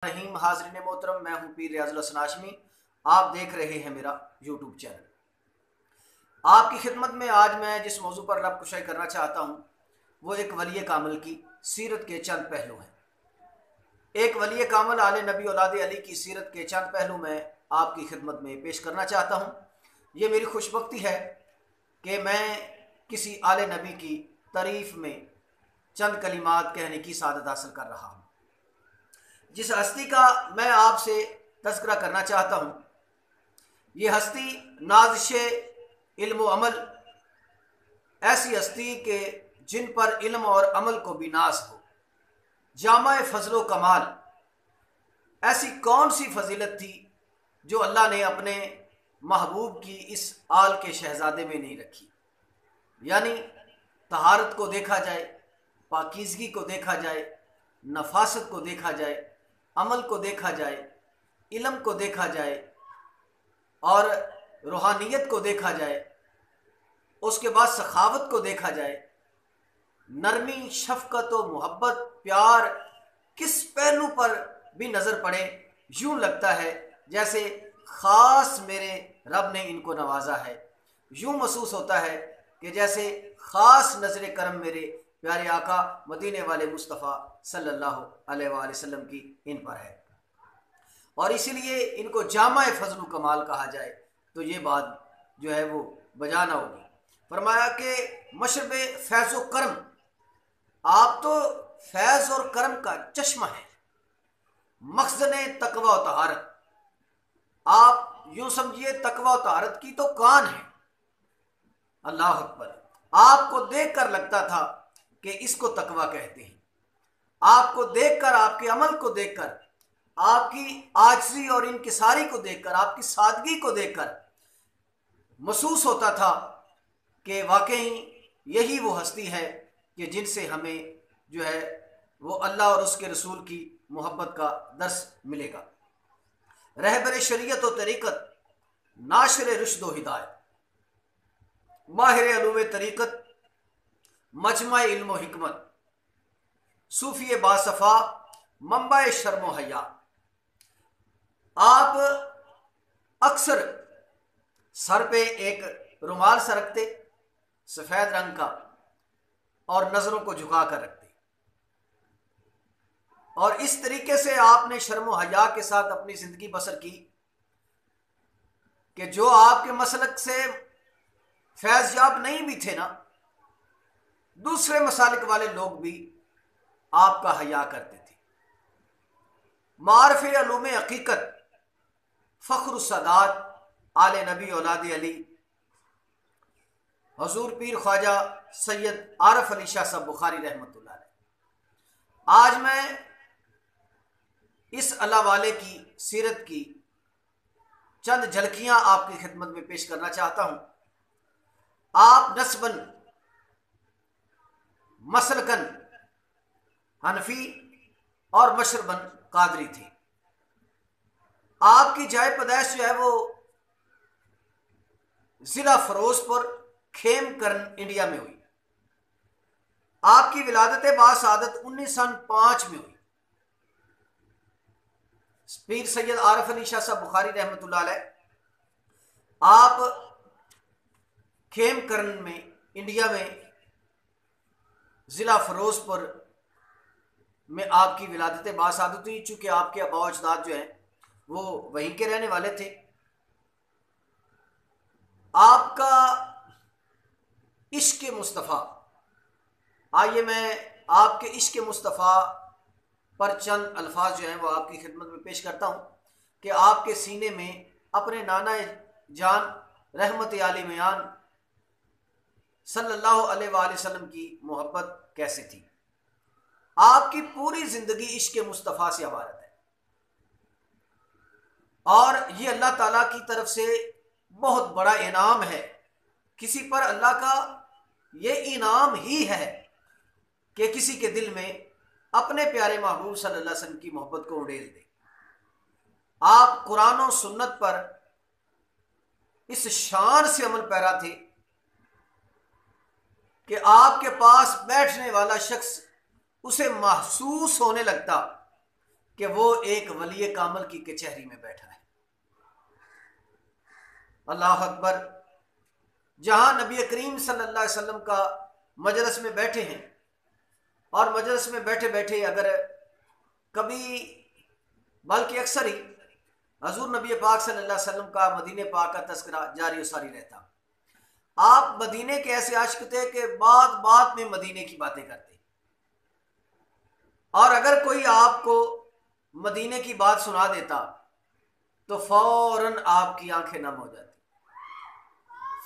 रहीम हाज़रीन मोहतरम, मैं हूं पीर रियाजुल हसन हाशमी। आप देख रहे हैं मेरा यूट्यूब चैनल। आपकी खिदमत में आज मैं जिस मौजू पर लब कुशाई करना चाहता हूं वो एक वली कामिल की सीरत के चंद पहलू हैं। एक वली कामिल आले नबी औलाद अली की सीरत के चंद पहलू मैं आपकी खिदमत में पेश करना चाहता हूं। ये मेरी खुशबख्ती है कि मैं किसी आले नबी की तारीफ़ में चंद कलिमात कहने की सादत हासिल कर रहा हूँ। जिस हस्ती का मैं आपसे तज़किरा करना चाहता हूँ, ये हस्ती नाज़िश इल्म व अमल, ऐसी हस्ती के जिन पर इल्म और अमल को भी नाज हो, जामा फजलो कमाल। ऐसी कौन सी फजीलत थी जो अल्लाह ने अपने महबूब की इस आल के शहजादे में नहीं रखी। यानी तहारत को देखा जाए, पाकीज़गी को देखा जाए, नफासत को देखा जाए, अमल को देखा जाए, इल्म को देखा जाए और रूहानियत को देखा जाए, उसके बाद सखावत को देखा जाए, नरमी, शफकत व मोहब्बत, प्यार, किस पहलू पर भी नज़र पड़े यूं लगता है जैसे ख़ास मेरे रब ने इनको नवाजा है। यूं महसूस होता है कि जैसे ख़ास नज़र करम मेरे प्यारे आका मदीने वाले मुस्तफ़ा सल्लल्लाहु अलैहि वसल्लम की इन पर है और इसीलिए इनको जामा फजल कमाल कहा जाए तो ये बात जो है वो बजाना होगी। फरमाया कि मशरब फैज़ व करम, आप तो फैज़ और करम का चश्मा है। मखज़ने तकवा व तहारत, आप यूं समझिए तकवा व तहारत की तो कान है। अल्लाह अकबर। आपको देखकर लगता था कि इसको तकवा कहते हैं। आपको देखकर, आपके अमल को देखकर, आपकी आजजी और इनकिसारी को देखकर, आपकी सादगी को देखकर महसूस होता था कि वाकई यही वो हस्ती है कि जिनसे हमें जो है वो अल्लाह और उसके रसूल की मोहब्बत का दर्स मिलेगा। रहबर शरीयत व तरीक़त, नाशर रुश्द व हिदायत, माहिर अलूम तरीक़त, मजमा इल्म व हिकमत, सूफी बासफ़ा, मंबा शर्म व हया। आप अक्सर सर पे एक रुमाल सा रखते, सफ़ेद रंग का, और नज़रों को झुका कर रखते, और इस तरीके से आपने शर्म व हया के साथ अपनी ज़िंदगी बसर की कि जो आपके मसलक से फैज़याब नहीं भी थे ना, दूसरे मसालिक वाले लोग भी आपका हया करते थे। मारफ़े अलूम हकीकत, फ़ख्र सदात, आले नबी औलाद अली, हजूर पीर ख्वाजा सैयद आरफ अली शाह साहब बुखारी रहमतुल्लाह अलैह। आज मैं इस अल्लाह वाले की सीरत की चंद झलकियां आपकी खिदमत में पेश करना चाहता हूं। आप नस्बन, मसलकन हनफी और मशरबन कादरी थे। आपकी जाय पैदाइश जो है वो जिला फिरोजपुर, खेमकरन, इंडिया में हुई। आपकी विलादत बासादत 1905 में हुई। पीर सैयद आरफ अली शाह साहब बुखारी रहमतुल्लाह अलैह आप खेमकरन में, इंडिया में, जिला फिरोजपुर में आपकी विलादत बासादत हुई। चूँकि आपके आबा अजदाद जो हैं वो वहीं के रहने वाले थे। आपका इश्क मुस्तफ़ा, आइए मैं आपके इश्क मुस्तफ़ा पर चंद अल्फाज जो हैं वो आपकी खिदमत में पेश करता हूँ कि आपके सीने में अपने नाना जान रहमत आली मयान सल्लल्लाहु अलैहि वसल्लम की मोहब्बत कैसे थी। आपकी पूरी ज़िंदगी इश्क मुस्तफ़ा से इबारत है और ये अल्लाह ताला की तरफ से बहुत बड़ा इनाम है। किसी पर अल्लाह का ये इनाम ही है कि किसी के दिल में अपने प्यारे महबूब सल्लल्लाहु अलैहि वसल्लम की मोहब्बत को उड़ेल दे। आप कुरान और सुन्नत पर इस शान से अमल पैरा थे कि आपके पास बैठने वाला शख्स उसे महसूस होने लगता कि वो एक वली कामल की कचहरी में बैठा है। अल्लाह अकबर। जहां नबी करीम सल्लल्लाहु अलैहि वसल्लम का मजलिस में बैठे हैं और मजलिस में बैठे बैठे अगर कभी, बल्कि अक्सर ही हजूर नबी पाक सल्लल्लाहु अलैहि वसल्लम का मदीने पाक का तस्करा जारी सारी रहता। आप मदीने के ऐसे आशिक थे कि बात बात में मदीने की बातें करते, और अगर कोई आपको मदीने की बात सुना देता तो फौरन आपकी आंखें नम हो जाती,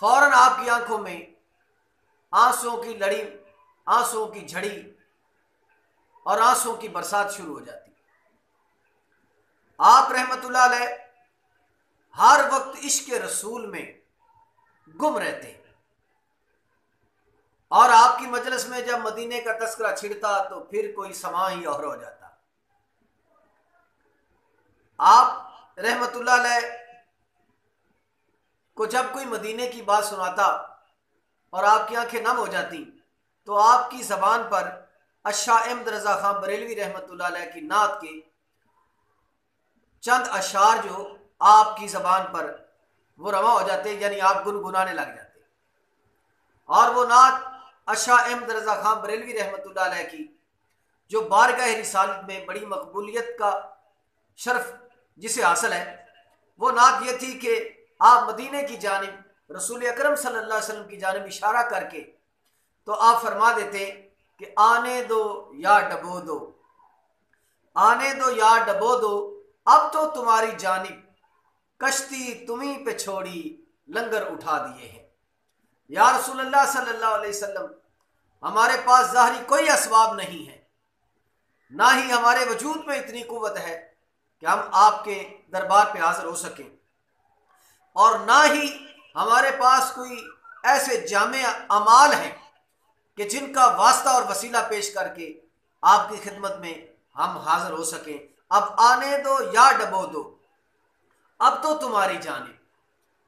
फौरन आपकी आंखों में आंसुओं की लड़ी, आंसुओं की झड़ी और आंसुओं की बरसात शुरू हो जाती। आप रहमतुल्लाह अलैह हर वक्त इश्क रसूल में गुम रहते, और आपकी मजलिस में जब मदीने का तस्करा छिड़ता तो फिर कोई समा ही और हो जाता। आप रहमतुल्लाह अलैह को जब कोई मदीने की बात सुनाता और आपकी आंखें नम हो जाती तो आपकी जबान पर अशाह अहमद रजा खान बरेलवी रहमतुल्लाह अलैह की नात के चंद अशार जो आपकी जबान पर वो रवा हो जाते, यानी आप गुनगुनाने लग जाते। और वो नात अशाह अहमद रजा खान बरेलवी रहमतुल्लाह अलैह की जो बारगाह रिसालत में बड़ी मकबूलियत का शर्फ जिसे हासिल है, वो नात ये थी कि आप मदीने की जानिब रसूल अकरम सल्लल्लाहु अलैहि वसल्लम की जानिब इशारा करके तो आप फरमा देते कि आने दो या डबो दो, आने दो या डबो दो, अब तो तुम्हारी जानिब कश्ती तुम्ही पे छोड़ी लंगर उठा दिए हैं। या रसूलुल्लाह सल्लल्लाहु अलैहि वसल्लम, हमारे पास ज़ाहरी कोई असबाब नहीं है, ना ही हमारे वजूद में इतनी कुव्वत है कि हम आपके दरबार पे हाजिर हो सकें, और ना ही हमारे पास कोई ऐसे जामे अमाल हैं कि जिनका वास्ता और वसीला पेश करके आपकी खिदमत में हम हाजिर हो सकें। अब आने दो या डबो दो, अब तो तुम्हारी जानिब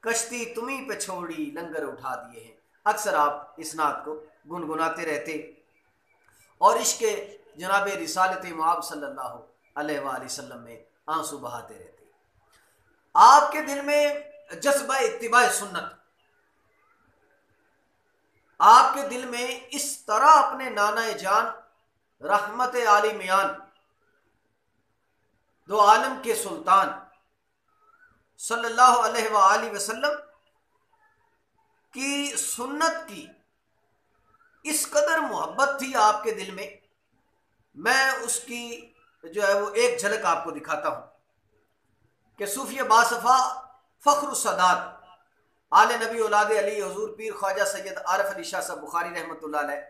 कश्ती तुम्ही पे छोड़ी लंगर उठा दिए हैं। अक्सर आप इस नात को गुनगुनाते रहते और इसके जनाब रिसालत मुआब सल्लल्लाहु अलैहि वसल्लम में आंसू बहाते रहते। आपके दिल में जज्बा इत्तिबा सुन्नत, आपके दिल में इस तरह अपने नाना जान रहमत आली मियान दो आलम के सुल्तान सल्लल्लाहु अलैहि वसल्लम की सुन्नत की इस कदर मोहब्बत थी आपके दिल में। मैं उसकी जो है वो एक झलक आपको दिखाता हूं कि सूफिया बासफा फख्र सदात आले नबी औलाद अली हुजूर पीर ख्वाजा सैयद आरिफ अली शाह साहब बुखारी रहमतुल्लाह अलैह,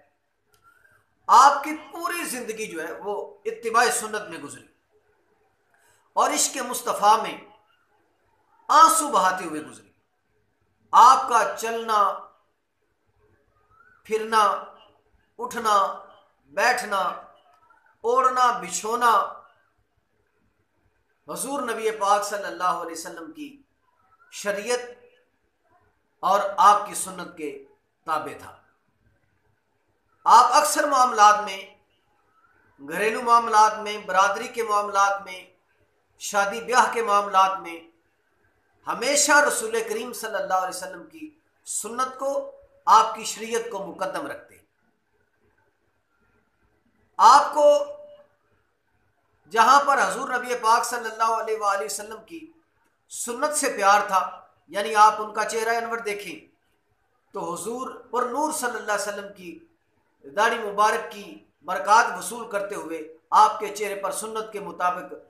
आपकी पूरी जिंदगी जो है वो इत्तिबा सुन्नत में गुजरी और इश्क मुस्तफ़ा में आंसू बहाते हुए गुजरी। आपका चलना फिरना, उठना बैठना, ओढ़ना बिछोना हुजूर नबी पाक सल्लल्लाहु अलैहि वसल्लम की शरीयत और आपकी सुन्नत के ताबे था। आप अक्सर मामलात में, घरेलू मामलात में, बरादरी के मामलात में, शादी ब्याह के मामलात में हमेशा रसूल करीम सल्लल्लाहु अलैहि वसल्लम की सुन्नत को, आपकी शरीयत को मुकद्दम रखते। आपको जहां पर हुजूर नबी पाक सल्लल्लाहु अलैहि वसल्लम की सुन्नत से प्यार था, यानी आप उनका चेहरा अनवर देखें तो हुजूर और नूर सल्लल्लाहु अलैहि वसल्लम की दाढ़ी मुबारक की बरकत वसूल करते हुए आपके चेहरे पर सुन्नत के मुताबिक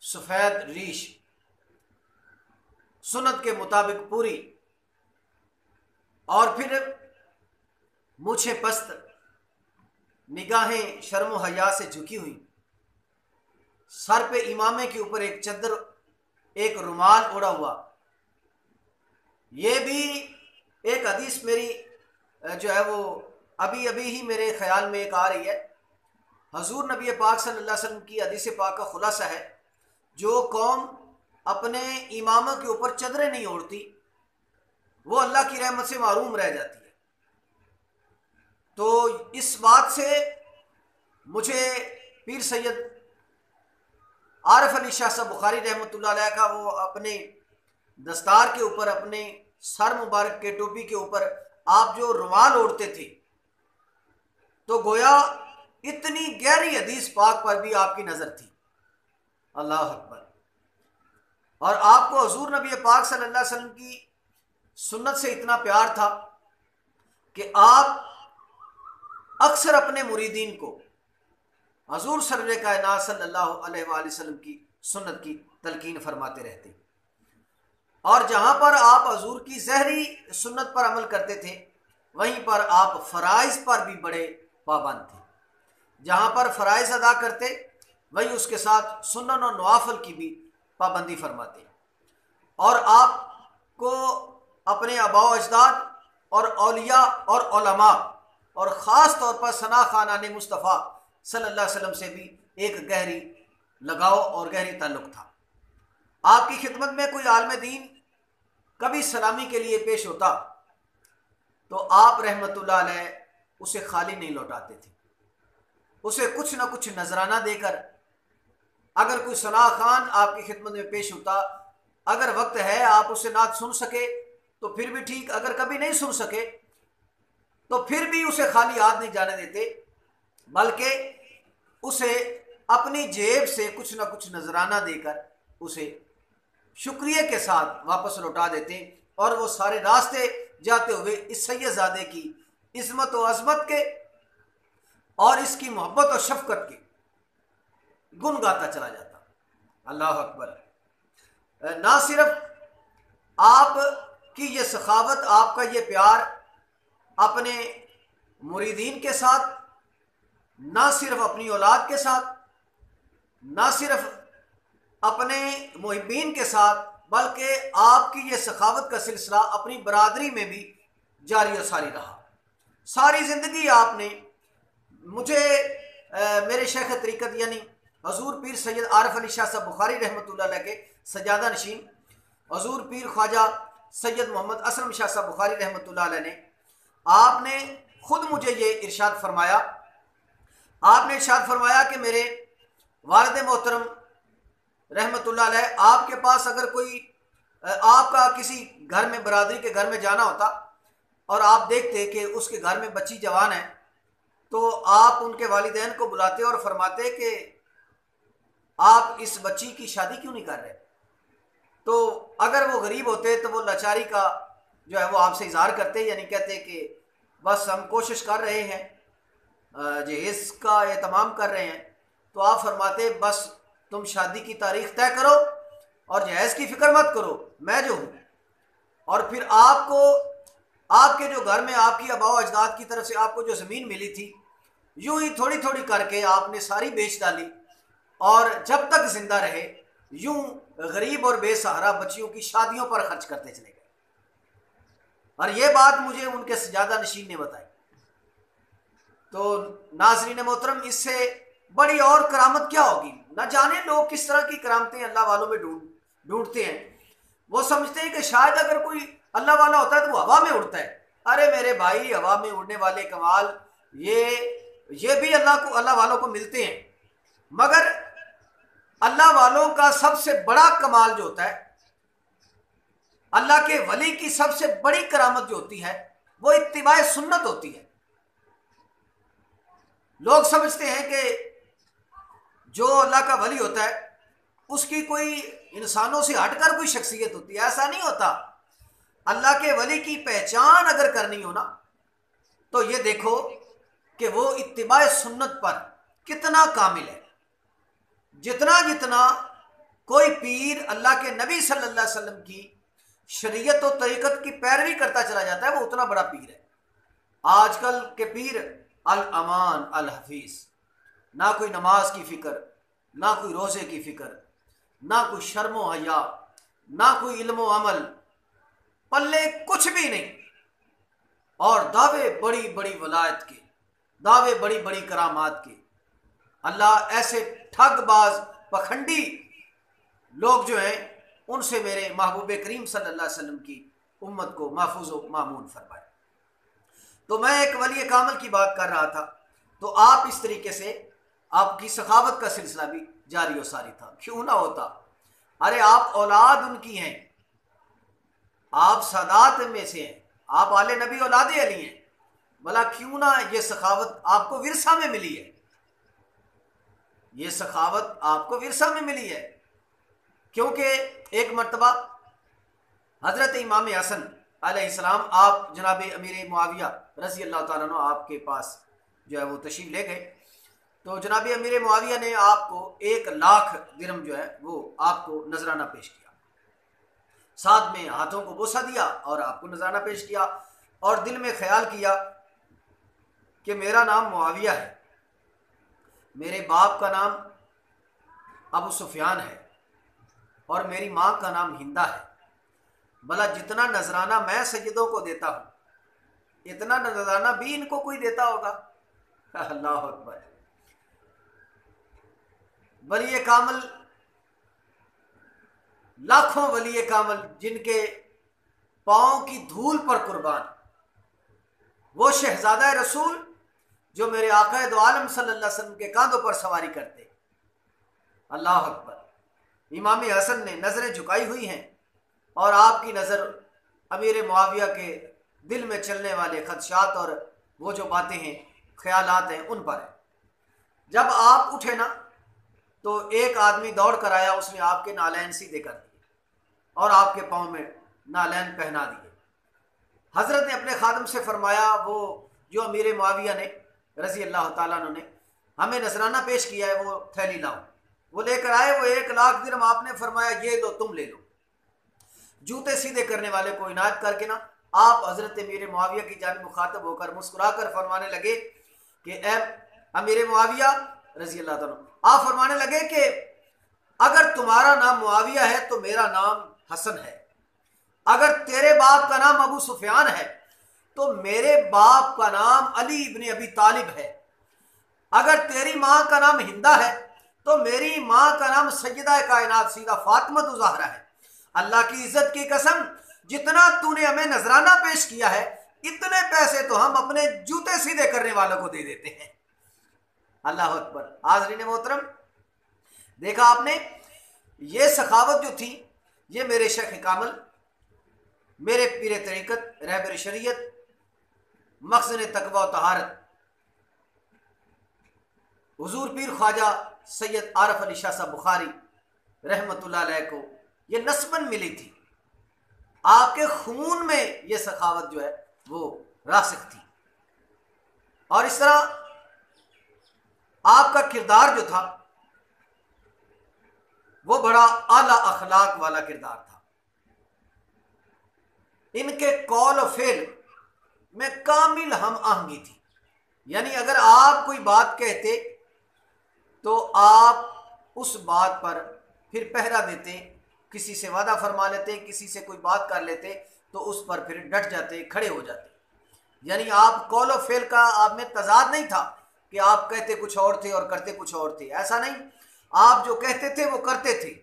सफ़ेद रीश, सुन्नत के मुताबिक पूरी, और फिर मूछें पस्त, निगाहें शर्म हया से झुकी हुई, सर पे इमामे के ऊपर एक चद्दर, एक रुमाल ओढ़ा हुआ। ये भी एक हदीस मेरी जो है वो अभी अभी ही मेरे ख्याल में एक आ रही है। हुजूर नबी पाक सल्लल्लाहु अलैहि वसल्लम की हदीस पाक का खुलासा है, जो कौम अपने इमामों के ऊपर चदरें नहीं ओढ़ती वो अल्लाह की रहमत से महरूम रह जाती है। तो इस बात से मुझे पीर सैयद आरिफ अली शाह साहब बुखारी रहमतुल्लाह अलैह का वो अपने दस्तार के ऊपर, अपने सर मुबारक के टोपी के ऊपर आप जो रुमाल ओढ़ते थे, तो गोया इतनी गहरी हदीस पाक पर भी आपकी नजर थी। अल्लाह अकबर। और आपको हुजूर नबी पाक सल्लल्लाहु अलैहि वसल्लम की सुन्नत से इतना प्यार था कि आप अक्सर अपने मुरीदीन को हुजूर सर्वे कायनात सल्लल्लाहु अलैहि वसल्लम की सुन्नत की तलकीन फरमाते रहते। और जहाँ पर आप हुजूर की ज़हरी सुन्नत पर अमल करते थे, वहीं पर आप फ़राइज़ पर भी बड़े पाबंद थे। जहाँ पर फ़राइज़ अदा करते, वहीं उसके साथ सुन्नत और नवाफिल की भी पाबंदी फरमाते। और आपको अपने आबा अजदाद और औलिया और उलमा और ख़ास तौर पर सना खानाने मुस्तफ़ा सल्लल्लाहु अलैहि वसल्लम से भी एक गहरी लगाव और गहरी ताल्लुक़ था। आपकी खिदमत में कोई आलिम दीन कभी सलामी के लिए पेश होता तो आप रहमतुल्लाह अलैह उसे खाली नहीं लौटाते थे। उसे कुछ ना कुछ नजराना देकर, अगर कोई सना खान आपकी खिदमत में पेश होता, अगर वक्त है आप उसे नात सुन सके तो फिर भी ठीक, अगर कभी नहीं सुन सके तो फिर भी उसे खाली हाथ नहीं जाने देते, बल्कि उसे अपनी जेब से कुछ ना कुछ नजराना देकर उसे शुक्रिया के साथ वापस लौटा देते। और वो सारे रास्ते जाते हुए इस सैयदजादे की इज़्ज़त और अज़मत के और इसकी मोहब्बत और शफ़क़त के गुन गाता चला जाता। अल्लाह अकबर। ना सिर्फ आपकी ये सखावत, आपका ये प्यार अपने मुरीदीन के साथ, ना सिर्फ अपनी औलाद के साथ, ना सिर्फ अपने मुहिब्बीन के साथ, बल्कि आपकी ये सखावत का सिलसिला अपनी बरादरी में भी जारी और सारी रहा। सारी ज़िंदगी आपने मुझे मेरे शेख तरीक़त यानी हजूर पीर सैयद आरिफ अली शाह साहब बुखारी रहमतुल्लाह अलैह के सजादा नशीन हजूर पीर ख्वाजा सैयद मोहम्मद असलम शाह साहब बुखारी रहमतुल्लाह अलैह ने, आपने खुद मुझे ये इरशाद फरमाया। आपने इरशाद फरमाया कि मेरे वालिद मोहतरम रहमतुल्लाह अलैह, आपके पास अगर कोई आपका किसी घर में, बरादरी के घर में जाना होता और आप देखते कि उसके घर में बच्ची जवान है, तो आप उनके वालिदैन को बुलाते और फरमाते कि आप इस बच्ची की शादी क्यों नहीं कर रहे। तो अगर वो गरीब होते तो वो लाचारी का जो है वो आपसे इजहार करते, यानी कहते कि बस हम कोशिश कर रहे हैं, जहेज़ का एहतमाम कर रहे हैं। तो आप फरमाते बस तुम शादी की तारीख तय करो और जहेज़ की फ़िक्र मत करो, मैं जो हूँ। और फिर आपको आपके जो घर में आपकी आबा अजदाद की तरफ से आपको जो ज़मीन मिली थी, यूं ही थोड़ी थोड़ी करके आपने सारी बेच डाली और जब तक जिंदा रहे यूं गरीब और बेसहारा बच्चियों की शादियों पर खर्च करते चले गए। और ये बात मुझे उनके सजादा नशीन ने बताई। तो नाज़रीन मोहतरम, इससे बड़ी और करामत क्या होगी। न जाने लोग किस तरह की करामतें अल्लाह वालों में ढूंढते हैं। वो समझते हैं कि शायद अगर कोई अल्लाह वाला होता है तो वो हवा में उड़ता है। अरे मेरे भाई, हवा में उड़ने वाले कमाल ये भी अल्लाह वालों को मिलते हैं, मगर अल्लाह वालों का सबसे बड़ा कमाल जो होता है, अल्लाह के वली की सबसे बड़ी करामत जो होती है, वो इत्तिबाए सुन्नत होती है। लोग समझते हैं कि जो अल्लाह का वली होता है उसकी कोई इंसानों से हटकर कोई शख्सियत होती है। ऐसा नहीं होता। अल्लाह के वली की पहचान अगर करनी हो ना, तो ये देखो कि वो इत्तिबाए सुन्नत पर कितना कामिल है। जितना जितना कोई पीर अल्लाह के नबी सल्लल्लाहु अलैहि वसल्लम की शरीयत और तरीक़त की पैरवी करता चला जाता है, वो उतना बड़ा पीर है। आजकल के पीर अल अमान अल हफीज़, ना कोई नमाज की फ़िक्र, ना कोई रोज़े की फ़िक्र, ना कोई शर्म व हया, ना कोई इल्म व अमल, पल्ले कुछ भी नहीं। और दावे बड़ी बड़ी वलायत के, दावे बड़ी बड़ी करामात के। अल्लाह ऐसे ठगबाज पखंडी लोग जो हैं उनसे मेरे महबूब करीम सल्लल्लाहु अलैहि वसल्लम की उम्मत को महफूज व मामून फरमाए। तो मैं एक वली कामिल की बात कर रहा था, तो आप इस तरीके से आपकी सखावत का सिलसिला भी जारी व सारी था, क्यों ना होता। अरे आप औलाद उनकी हैं, आप सादात में से हैं, आप आले नबी औलादे अली हैं, भला क्यों ना ये सखावत आपको विरसा में मिली है, ये सखावत आपको विरसा में मिली है। क्योंकि एक मर्तबा हजरत इमाम हसन अलैहिस्सलाम, आप जनाब अमीर मुआविया रज़ी अल्लाह ताला अन्हु आपके पास जो है वो तशरीफ़ ले गए। तो जनाब अमीर मुआविया ने आपको 1,00,000 दिरहम जो है वो आपको नजराना पेश किया, साथ में हाथों को बोसा दिया और आपको नजराना पेश किया, और दिल में ख्याल किया कि मेरा नाम मुआविया है, मेरे बाप का नाम अबू सुफियान है और मेरी माँ का नाम हिंदा है, भला जितना नजराना मैं सैयदों को देता हूँ इतना नजराना भी इनको कोई देता होगा। अल्लाह अकबर। वली कामल, लाखों वली कामल जिनके पाँव की धूल पर कुर्बान, वो शहजादा रसूल जो मेरे आका दो आलम सल्लल्लाहु अलैहि वसल्लम के कांधों पर सवारी करते। अल्लाह अकबर। इमाम हसन ने नज़रें झुकाई हुई हैं और आपकी नज़र अमीर मुआविया के दिल में चलने वाले खदशात और वो जो बातें हैं, ख्यालात हैं, उन पर है। जब आप उठे ना तो एक आदमी दौड़ कर आया, उसने आपके नालैन सीधे कर दिए और आपके पाँव में नालैन पहना दिए। हजरत ने अपने खादम से फरमाया, वो जो अमीर मुआविया ने रज़ी अल्लाह ताला अन्हु ने हमें नजराना पेश किया है, वो थैली लाओ। वो लेकर आए, वो 1,00,000 दिरहम। आपने फरमाया ये लो, तुम ले लो। जूते सीधे करने वाले को इनायत करके ना आप हजरत अमीर मुआविया की जानिब मुखातब होकर मुस्कुराकर फरमाने लगे कि ए अमीर मुआविया रज़ी अल्लाह ताला, आप फरमाने लगे कि अगर तुम्हारा नाम मुआविया है तो मेरा नाम हसन है, अगर तेरे बाप का नाम अबू सुफियान है तो मेरे बाप का नाम अली इब्न अबी तालिब है, अगर तेरी माँ का नाम हिंदा है तो मेरी माँ का नाम सैयदा कायनात सीधा फातिमा ज़हरा है। अल्लाह की इज्जत की कसम, जितना तूने हमें नजराना पेश किया है इतने पैसे तो हम अपने जूते सीधे करने वालों को दे देते हैं। अल्लाह अकबर। हाज़रीन मोहतरम, देखा आपने, ये सखावत जो थी, ये मेरे शेख कामल, मेरे पीर तरीक़त, रहबर शरीयत, मखज़न तक़वा व तहारत हुजूर पीर ख्वाजा सैयद आरफ अली शाह साहब बुखारी रहमतुल्लाह अलैह को ये नस्बन मिली थी। आपके खून में ये सखावत जो है वो रासिख थी, और इस तरह आपका किरदार जो था वो बड़ा आला अखलाक वाला किरदार था। इनके कौल और फेल में कामिल हम आहंगी थी, यानी अगर आप कोई बात कहते तो आप उस बात पर फिर पहरा देते, किसी से वादा फरमा लेते, किसी से कोई बात कर लेते तो उस पर फिर डट जाते, खड़े हो जाते। यानी आप कौल और फेल का आप में तजाद नहीं था कि आप कहते कुछ और थे और करते कुछ और थे, ऐसा नहीं। आप जो कहते थे वो करते थे,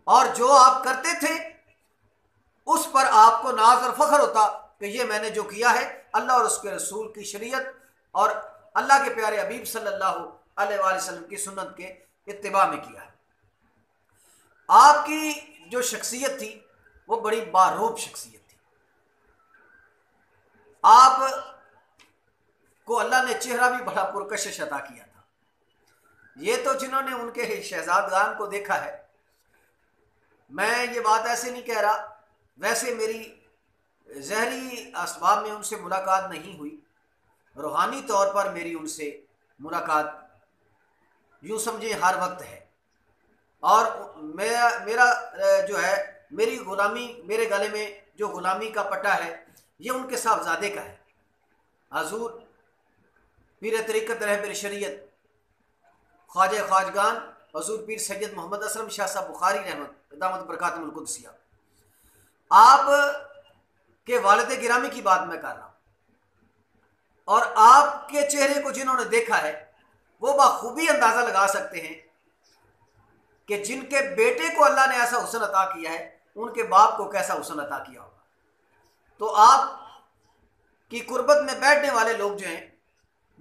और जो आप करते थे उस पर आपको नाज और फख्र होता कि ये मैंने जो किया है अल्लाह और उसके रसूल की शरीयत और अल्लाह के प्यारे हबीब सल्लल्लाहु अलैहि वसल्लम की सुन्नत के इत्तिबा में किया है। आपकी जो शख्सियत थी वो बड़ी बारूब शख्सियत थी। आप को अल्लाह ने चेहरा भी बड़ा पुरकशिश अता किया था। ये तो जिन्होंने उनके शहजादगान को देखा है, मैं ये बात ऐसे नहीं कह रहा, वैसे मेरी ज़हरी असबाब में उनसे मुलाकात नहीं हुई, रूहानी तौर पर मेरी उनसे मुलाकात यूँ समझे हर वक्त है। और मेरा जो है, मेरी ग़ुलामी, मेरे गले में जो ग़ुलामी का पट्टा है ये उनके साहबजादे का है। हजूर पीर तरीक़त रहबर शरीयत ख्वाजा ख्वाजगान हजूर पीर सैयद मोहम्मद असलम शाह साहब बुखारी रहमत दामत बरकातुहुल कुद्सिया, आप के वालिद गिरामी की बात मैं कर रहा हूँ, और आपके चेहरे को जिन्होंने देखा है वो बखूबी अंदाज़ा लगा सकते हैं कि जिनके बेटे को अल्लाह ने ऐसा हुस्न अता किया है उनके बाप को कैसा हुस्न अता किया होगा। तो आप की कुर्बत में बैठने वाले लोग जो हैं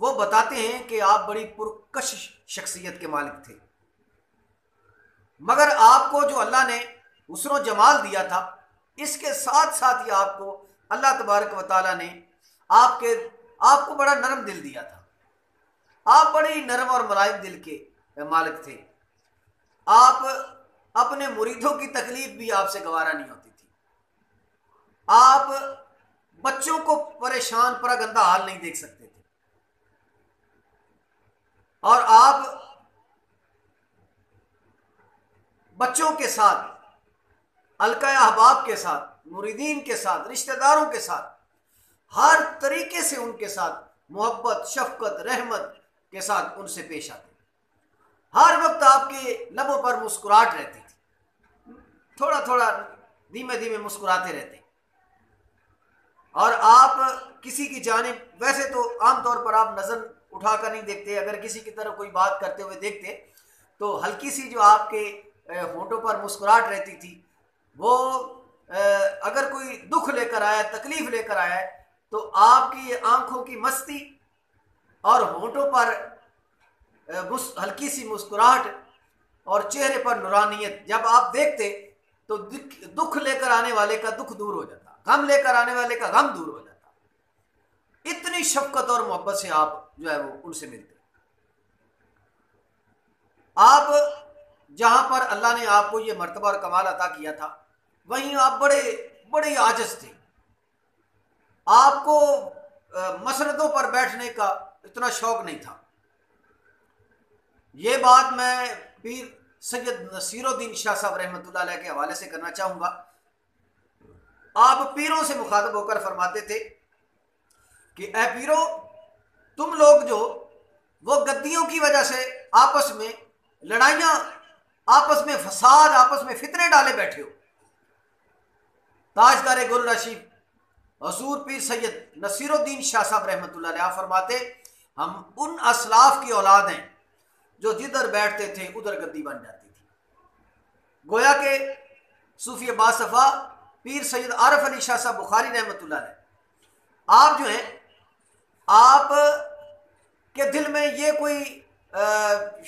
वो बताते हैं कि आप बड़ी पुरकश शख्सियत के मालिक थे, मगर आपको जो अल्लाह ने हुस्न जमाल दिया था, इसके साथ साथ ही आपको अल्लाह तबारक व तआला ने आपको बड़ा नरम दिल दिया था। आप बड़े ही नरम और मुलायम दिल के मालिक थे। आप अपने मुरीदों की तकलीफ भी आपसे गवारा नहीं होती थी। आप बच्चों को परेशान परगंदा हाल नहीं देख सकते थे। और आप बच्चों के साथ, अलका अहबाब के साथ, मुरीदीन के साथ, रिश्तेदारों के साथ हर तरीके से उनके साथ मोहब्बत, शफकत, रहमत के साथ उनसे पेश आते। हर वक्त आपके लबों पर मुस्कुराहट रहती थी, थोड़ा थोड़ा धीमे धीमे मुस्कुराते रहते। और आप किसी की जानिब, वैसे तो आमतौर पर आप नज़र उठाकर नहीं देखते, अगर किसी की तरफ कोई बात करते हुए देखते तो हल्की सी जो आपके होठों पर मुस्कुराहट रहती थी, वो अगर कोई दुख लेकर आया, तकलीफ लेकर आया है, तो आपकी आंखों की मस्ती और होठों पर हल्की सी मुस्कुराहट और चेहरे पर नूरानियत जब आप देखते तो दुख लेकर आने वाले का दुख दूर हो जाता, गम लेकर आने वाले का गम दूर हो जाता। इतनी शफकत और मोहब्बत से आप जो है वो उनसे मिलते। आप जहां पर अल्लाह ने आपको ये मर्तबा और कमाल अता किया था, वहीं आप बड़े बड़े आजिज़ थे। आपको मसनदों पर बैठने का इतना शौक नहीं था। ये बात मैं पीर सैयद नसीरुद्दीन शाह साहब रहमतुल्लाह अलैह के हवाले से करना चाहूँगा। आप पीरों से मुखातब होकर फरमाते थे कि ए पीरो, तुम लोग जो वो गद्दियों की वजह से आपस में लड़ाइयाँ, आपस में फसाद, आपस में फितने डाले बैठे हो। ताजदार गुल रशीद हजूर पीर सैयद नसीरुद्दीन शाह साहब रहमतुल्लाह अलैह फरमाते, हम उन असलाफ की औलाद हैं जो जिधर बैठते थे उधर गद्दी बन जाती थी। गोया के सूफी बासफा पीर सैयद आरफ अली शाह साहब बुखारी रहमतुल्लाह अलैह, आप जो हैं, आप के दिल में ये कोई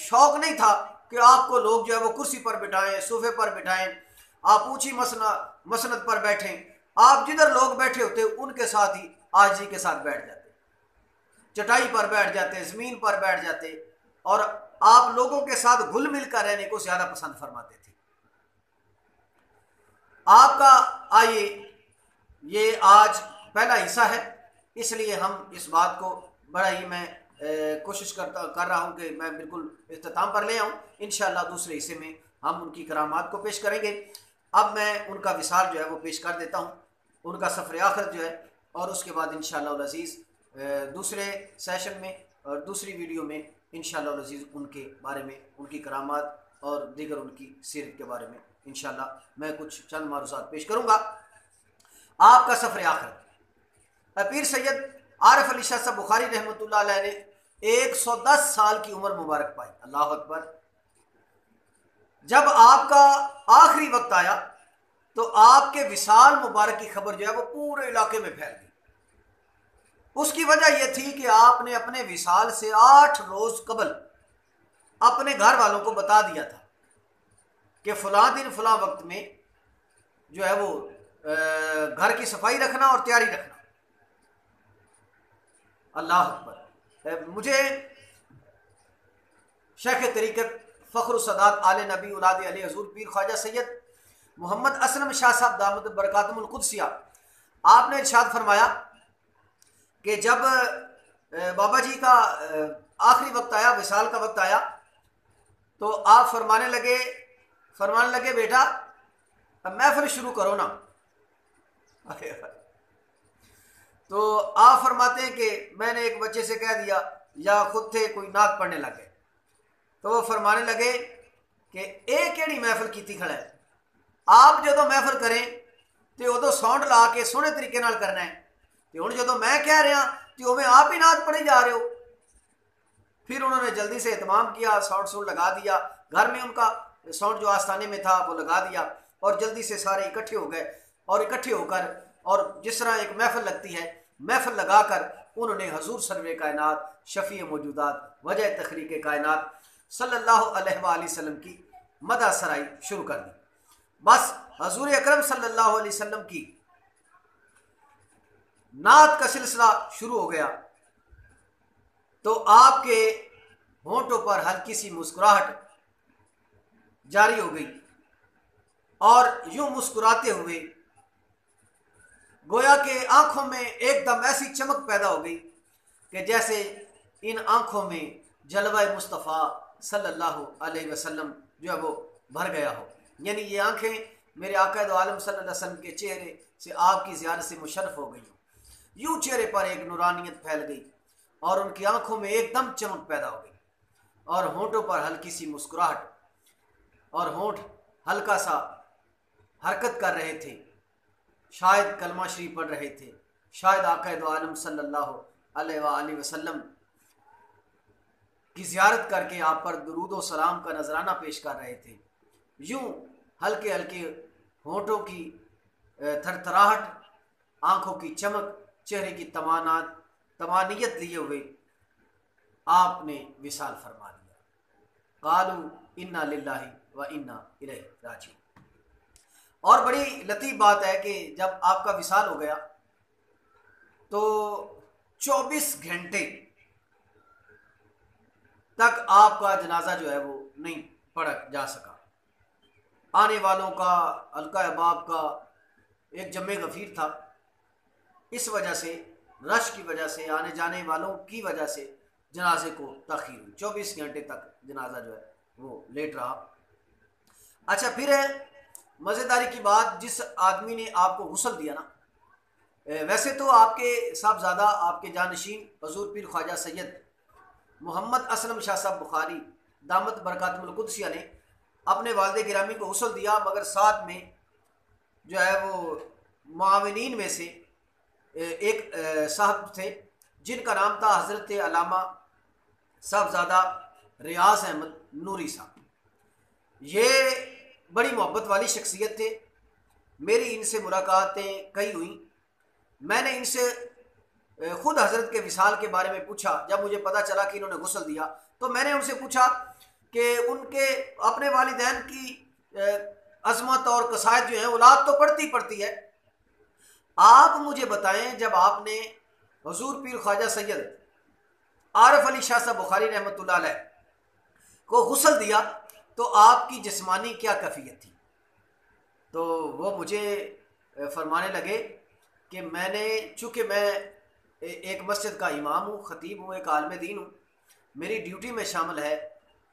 शौक नहीं था कि आपको लोग जो है वो कुर्सी पर बिठाएं, सोफे पर बिठाएं, आप ऊंची मसनद पर बैठें। आप जिधर लोग बैठे होते उनके साथ ही आजी के साथ बैठ जाते, चटाई पर बैठ जाते, ज़मीन पर बैठ जाते, और आप लोगों के साथ घुल मिल कर रहने को ज़्यादा पसंद फरमाते थे। आपका आइए ये आज पहला हिस्सा है, इसलिए हम इस बात को बड़ा ही मैं कोशिश कर रहा हूँ कि मैं बिल्कुल इख्तिताम पर ले आऊँ। इंशाअल्लाह दूसरे हिस्से में हम उनकी करामात को पेश करेंगे। अब मैं उनका विसाल जो है वो पेश कर देता हूँ, उनका सफ़र आखिरत जो है, और उसके बाद इंशाअल्लाह अज़ीज़ दूसरे सेशन में और दूसरी वीडियो में इंशाअल्लाह अज़ीज़ उनके बारे में, उनकी करामात और दीगर उनकी सीरत के बारे में इंशाअल्लाह मैं कुछ चंद मारूज़ात पेश करूँगा। आपका सफ़र आखिरत पीर सैयद आरफ अली शाह साहब बुखारी रहमतुल्लाह अलैह ने 110 साल की उम्र मुबारक पाई। अल्लाह अकबर। जब आपका आखिरी वक्त आया तो आपके विसाल मुबारक की खबर जो है वो पूरे इलाके में फैल गई। उसकी वजह यह थी कि आपने अपने विसाल से 8 रोज कबल अपने घर वालों को बता दिया था कि फलां दिन फलां वक्त में जो है वो घर की सफाई रखना और तैयारी रखना। अल्लाह अकबर। मुझे शेख तरीक़त फ़ख्र सदात आले नबी औलाद अली हज़ूर पीर ख्वाजा सैयद मोहम्मद असलम शाह साहब दामद बरकातुहुल कुद्सिया, आपने इरशाद फरमाया कि जब बाबा जी का आखिरी वक्त आया, विसाल का वक्त आया, तो आप फरमाने लगे बेटा अब महफिल शुरू करो ना। तो आप फरमाते हैं कि मैंने एक बच्चे से कह दिया या खुद थे कोई नात पढ़ने लगे, तो वो फरमाने लगे कि एक केड़ी महफिल की खड़ा है, आप जो महफिल करें तो उदो साउंड ला के सोहने तरीके नाल करना है, तो हुण जो मैं कह रहा तो उमें आप ही नात पढ़े जा रहे हो। फिर उन्होंने जल्दी से एहतमाम किया, साउंड लगा दिया, घर में उनका साउंड जो आस्थाने में था वो लगा दिया, और जल्दी से सारे इकट्ठे हो गए, और इकट्ठे होकर और जिस तरह एक महफिल लगती है, महफिल लगाकर उन्होंने हजूर सरवे कायनात शफ़ी मौजूदात वजह तखरीक कायनात सल्लल्लाहु अलैहि वसल्लम की मदह सराई शुरू कर दी। बस हजूर अकरम सल्लल्लाहु अलैहि वसल्लम की नात का सिलसिला शुरू हो गया तो आपके होंठों पर हल्की सी मुस्कुराहट जारी हो गई और यूं मुस्कुराते हुए गोया के आंखों में एकदम ऐसी चमक पैदा हो गई कि जैसे इन आंखों में जलवा मुस्तफ़ा सल्लल्लाहु अलैहि वसल्लम जो है वो भर गया हो। यानी ये आंखें मेरे आका दो आलम सल्लल्लाहु अलैहि वसल्लम के चेहरे से आपकी ज़ियारत से मुशर्रफ हो गई हो। यूं चेहरे पर एक नूरानियत फैल गई और उनकी आंखों में एकदम चमक पैदा हो गई और होंठों पर हल्की सी मुस्कुराहट और होंठ हल्का सा हरकत कर रहे थे, शायद कलमा शरीफ पढ़ रहे थे, शायद आका दो आलम सल्लल्लाहु अलैहि वसल्लम की ज़ियारत करके आप पर दुरूद व सलाम का नजराना पेश कर रहे थे। यूं हल्के हल्के होंठों की थरथराहट, आंखों की चमक, चेहरे की तमानियत लिए हुए आपने विसाल फरमा दिया। कालू इन्ना लिल्लाहि व इन्ना इलैहि राजिऊन। और बड़ी लतीफ़ बात है कि जब आपका विसाल हो गया तो 24 घंटे तक आपका जनाजा जो है वो नहीं पढ़ा जा सका। आने वालों का हल्का अहबाब का एक जमे गफीर था, इस वजह से रश की वजह से, आने जाने वालों की वजह से जनाजे को तखीर हुई। 24 घंटे तक जनाजा जो है वो लेट रहा। अच्छा, फिर है मज़ेदारी की बात, जिस आदमी ने आपको गुस्ल दिया ना, वैसे तो आपके साहबजादा, आपके जानशीन हजूर पीर ख्वाजा सैयद मोहम्मद असलम शाह साहब बुखारी दामत बरकातुल कुद्सिया ने अपने वालिद गिरामी को गुस्ल दिया, मगर साथ में जो है वो मुआविनीन में से एक साहब थे जिनका नाम था हज़रत अल्लामा साहबजादा रियाज अहमद नूरी साहब। ये बड़ी मोहब्बत वाली शख्सियत थे। मेरी इनसे मुलाकातें कई हुई। मैंने इनसे ख़ुद हज़रत के विसाल के बारे में पूछा। जब मुझे पता चला कि इन्होंने गुस्ल दिया तो मैंने उनसे पूछा कि उनके अपने वालिदैन की अज़मत और कसायत जो है औलाद तो पढ़ती है, आप मुझे बताएं जब आपने हुज़ूर पीर ख्वाजा सैयद आरिफ अली शाह साहब बुखारी रहमतुल्लाह अलैह को गुस्ल दिया तो आपकी जिस्मानी क्या कैफियत थी। तो वो मुझे फरमाने लगे कि मैंने, चूँकि मैं एक मस्जिद का इमाम हूँ, ख़तीब हूँ, एक आलिम दीन हूँ, मेरी ड्यूटी में शामिल है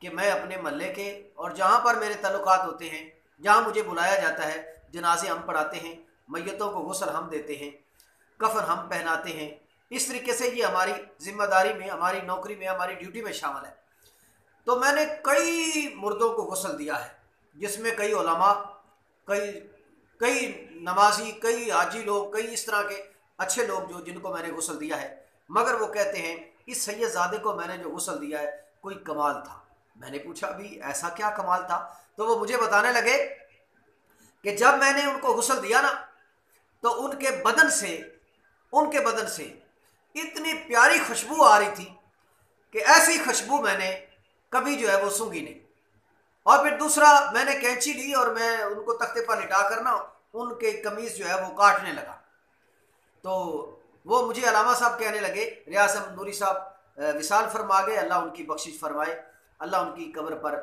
कि मैं अपने महल्ले के और जहाँ पर मेरे ताल्लुकात होते हैं, जहाँ मुझे बुलाया जाता है, जनाजे हम पढ़ाते हैं, मैयतों को गुस्ल हम देते हैं, कफन हम पहनाते हैं। इस तरीके से ये हमारी ज़िम्मेदारी में, हमारी नौकरी में, हमारी ड्यूटी में शामिल है। तो मैंने कई मुर्दों को गुस्ल दिया है, जिसमें कई उलमा, कई नमाजी, कई हाजी लोग, कई इस तरह के अच्छे लोग जो जिनको मैंने गुस्ल दिया है। मगर वो कहते हैं इस सैयदजादे को मैंने जो गुस्ल दिया है कोई कमाल था। मैंने पूछा अभी ऐसा क्या कमाल था? तो वो मुझे बताने लगे कि जब मैंने उनको गुस्ल दिया ना तो उनके बदन से इतनी प्यारी खुशबू आ रही थी कि ऐसी खुशबू मैंने कभी जो है वो सूंघी नहीं। और फिर दूसरा, मैंने कैंची ली और मैं उनको तख्ते पर लिटा कर ना उनके कमीज़ जो है वो काटने लगा। तो वो मुझे अलामा साहब कहने लगे, रियाज अहमद नूरी साहब विसाल फरमा गए, अल्लाह उनकी बख्शिश फरमाए, अल्लाह उनकी कब्र पर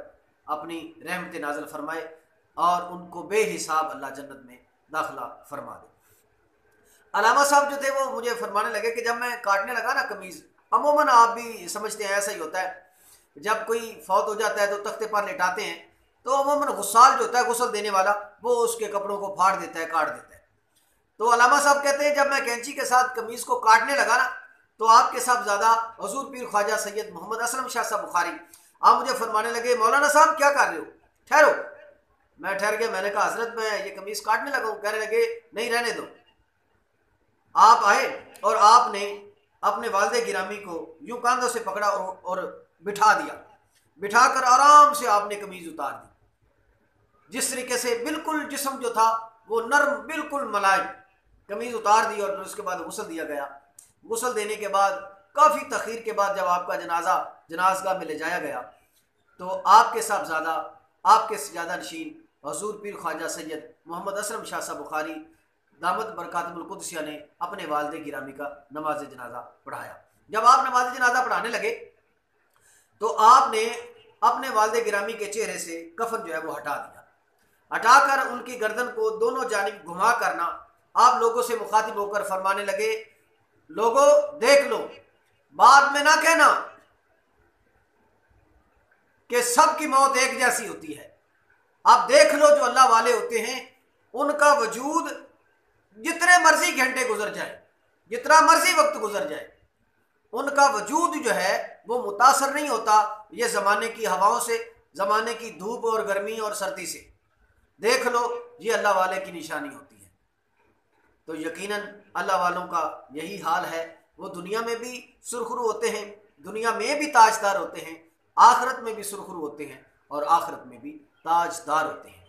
अपनी रहमत नाज़िल फरमाए और उनको बेहिसाब अल्लाह जन्नत में दाखिला फरमा दे। अलामा साहब जो थे वो मुझे फरमाने लगे कि जब मैं काटने लगा ना कमीज़, अमूमन आप भी समझते हैं ऐसा ही होता है, जब कोई फौत हो जाता है तो तख्ते पर लेटाते हैं तो अमूमन गुस्साल जो होता है, गुस्ल देने वाला, वो उसके कपड़ों को फाड़ देता है, काट देता है। तो अलामा साहब कहते हैं जब मैं कैंची के साथ कमीज़ को काटने लगा ना तो आपके साहबजादा हुज़ूर पीर ख्वाजा सैयद मोहम्मद असलम शाह साहब बुखारी आप मुझे फरमाने लगे, मौलाना साहब क्या कर रहे हो, ठहरो। मैं ठहर गया। मैंने कहा हज़रत मैं ये कमीज़ काटने लगा हूँ। कहने लगे नहीं, रहने दो। आप आए और आपने अपने वालिद गिरामी को यूं कंधों से पकड़ा और बिठा दिया। बिठाकर आराम से आपने कमीज़ उतार दी। जिस तरीके से बिल्कुल जिस्म जो था वो नर्म, बिल्कुल मुलायम, कमीज़ उतार दी और फिर उसके बाद गुस्ल दिया गया। गुस्ल देने के बाद काफ़ी तखीर के बाद जब आपका जनाजा जनाज़गाह में ले जाया गया तो आपके साहबजादा आपके सजादा नशीन हजूर पीर ख्वाजा सैयद मोहम्मद असलम शाह साहब बुखारी दामद बरकातुल कुद्सिया ने अपने वालिद गिरामी का नमाज जनाजा पढ़ाया। जब आप नमाज जनाजा पढ़ाने लगे तो आपने अपने वालिद गिरामी के चेहरे से कफन जो है वो हटा दिया। हटाकर उनकी गर्दन को दोनों जानिब घुमा करना आप लोगों से मुखातिब होकर फरमाने लगे, लोगों देख लो, बाद में ना कहना कि सबकी मौत एक जैसी होती है। आप देख लो, जो अल्लाह वाले होते हैं उनका वजूद जितने मर्जी घंटे गुजर जाए, जितना मर्जी वक्त गुजर जाए, उनका वजूद जो है वो मुतासर नहीं होता ये ज़माने की हवाओं से, ज़माने की धूप और गर्मी और सर्दी से। देख लो, ये अल्लाह वाले की निशानी होती है। तो यकीनन अल्लाह वालों का यही हाल है। वो दुनिया में भी सुरखरू होते हैं, दुनिया में भी ताजदार होते हैं, आखिरत में भी सुरखरू होते हैं और आखिरत में भी ताजदार होते हैं।